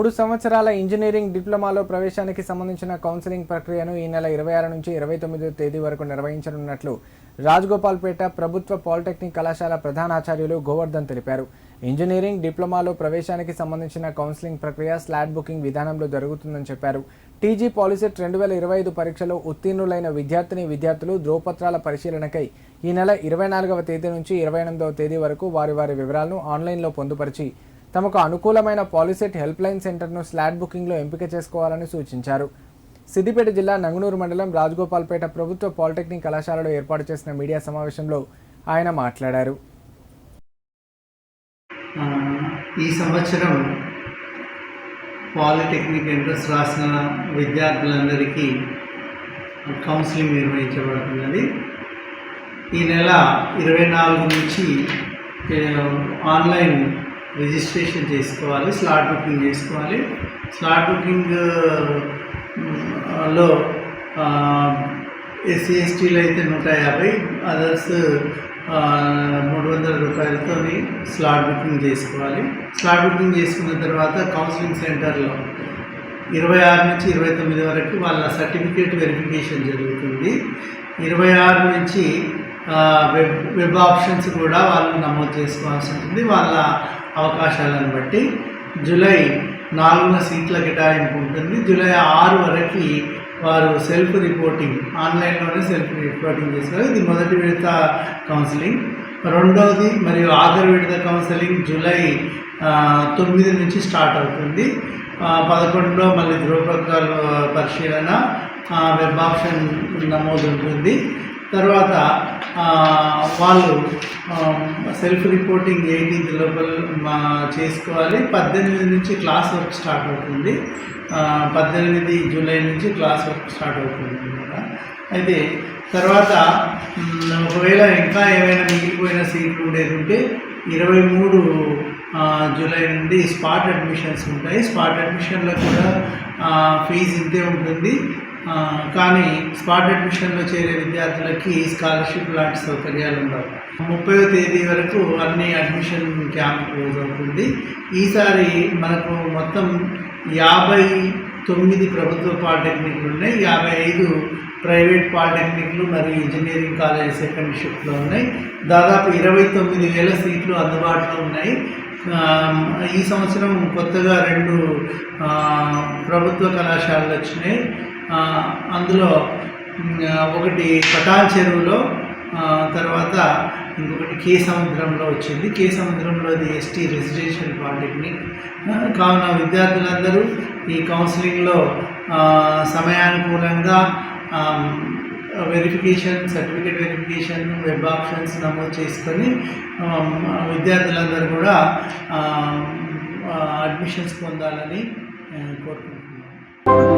3 సంవత్సరాల ఇంజనీరింగ్ డిప్లొమాలో ప్రవేశానికి సంబంధించిన కౌన్సిలింగ్ ప్రక్రియను ఈ నెల 26 నుంచి 29వ తేదీ వరకు నిర్వహించనున్నట్లు రాజగోపాల్పేట ప్రభుత్వ పాలిటెక్నిక్ కళాశాల ప్రధానాచార్యులు గోవర్ధన్ తెలిపారు. ఇంజనీరింగ్ డిప్లొమాలో ప్రవేశానికి సంబంధించిన కౌన్సిలింగ్ ప్రక్రియ స్లాట్ బుకింగ్ విధానంలో జరుగుతుందని చెప్పారు. టీజీ పాలిసెట్ 2025 పరీక్షలో ఉత్తీర్ణులైన విద్యార్థులు ధ్రువపత్రాల పరిశీలనకై ఈ నెల 24వ తేదీ నుంచి 28వ తేదీ వరకు వారి వివరాలను ఆన్లైన్లో పొందుపరిచి తమకు అనుకూలమైన పాలిసెట్ హెల్ప్ లైన్ సెంటర్ను స్లాట్ బుకింగ్లో ఎంపిక చేసుకోవాలని సూచించారు. సిద్దిపేట జిల్లా నంగునూరు మండలం రాజగోపాల్పేట ప్రభుత్వ పాలిటెక్నిక్ కళాశాలలో ఏర్పాటు చేసిన మీడియా సమావేశంలో ఆయన మాట్లాడారు. ఈ సంవత్సరం పాలిటెక్నిక్ ఎంట్రన్స్ రాసిన విద్యార్థులందరికీ కౌన్సిలింగ్ నిర్వహించబడుతున్నది. ఈ నెల 24 నుంచి ఆన్లైన్ రిజిస్ట్రేషన్ చేసుకోవాలి, స్లాట్ బుకింగ్ చేసుకోవాలి. స్లాట్ బుకింగ్లో ఎస్సీ ఎస్టీలు అయితే 150, అదర్స్ 300 రూపాయలతో స్లాట్ బుకింగ్ చేసుకోవాలి. స్లాట్ బుకింగ్ చేసుకున్న తర్వాత కౌన్సిలింగ్ సెంటర్లో 26 నుంచి 29 వరకు వాళ్ళ సర్టిఫికేట్ వెరిఫికేషన్ జరుగుతుంది. 26 నుంచి వెబ్ ఆప్షన్స్ కూడా వాళ్ళు నమోదు చేసుకోవాల్సి ఉంటుంది వాళ్ళ అవకాశాలను బట్టి. జూలై 4న సీట్ల కేటాయింపు ఉంటుంది. జూలై 6 వరకు వారు సెల్ఫ్ రిపోర్టింగ్ ఆన్లైన్లోనే సెల్ఫ్ రిపోర్టింగ్ చేసుకోవాలి. ఇది మొదటి విడత కౌన్సిలింగ్. రెండవది మరియు ఆఖరి విడత కౌన్సిలింగ్ జూలై 9 నుంచి స్టార్ట్ అవుతుంది. 11లో మళ్ళీ ధ్రువపత్రాల పరిశీలన, వెబ్ ఆప్షన్ నమోదు ఉంటుంది. తర్వాత వాళ్ళు సెల్ఫ్ రిపోర్టింగ్ 18 లోపల చేసుకోవాలి. 18 నుంచి క్లాస్ వర్క్ స్టార్ట్ అవుతుంది. 18 జూలై నుంచి క్లాస్ వర్క్ స్టార్ట్ అవుతుంది అన్నమాట. అయితే తర్వాత ఒకవేళ ఇంకా ఏమైనా మిగిలిపోయిన సీట్లు ఉండేది ఉంటే 23 జూలై నుండి స్పాట్ అడ్మిషన్స్ ఉంటాయి. స్పాట్ అడ్మిషన్లో కూడా ఫీజు ఇంతే ఉంటుంది. కానీ స్పాట్ అడ్మిషన్లో చేరే విద్యార్థులకి స్కాలర్షిప్ లాంటి సౌకర్యాలు ఉండవు. 30వ తేదీ వరకు అన్ని అడ్మిషన్ క్యాంప్ క్లోజ్ అవుతుంది. ఈసారి మనకు మొత్తం 59 ప్రభుత్వ పాలిటెక్నిక్లు ఉన్నాయి, 55 ప్రైవేట్ పాలిటెక్నిక్లు మరియు ఇంజనీరింగ్ కాలేజ్ సెకండ్ షిఫ్ట్లో ఉన్నాయి. దాదాపు 29,000 సీట్లు అందుబాటులో ఉన్నాయి. ఈ సంవత్సరం కొత్తగా 2 ప్రభుత్వ కళాశాలలు వచ్చినాయి. అందులో ఒకటి పటాన్ చెరువులో, తర్వాత ఇంకొకటి కే సముద్రంలో వచ్చింది. కే సముద్రంలోది ఎస్టీ రెసిడెన్షియల్ పాలిటెక్నిక్. కావున విద్యార్థులందరూ ఈ కౌన్సిలింగ్లో సమయానుకూలంగా verification, certificate verification, web options నమోదు చేసుకొని విద్యార్థులందరూ కూడా అడ్మిషన్స్ పొందాలని కోరుకుంటున్నాను.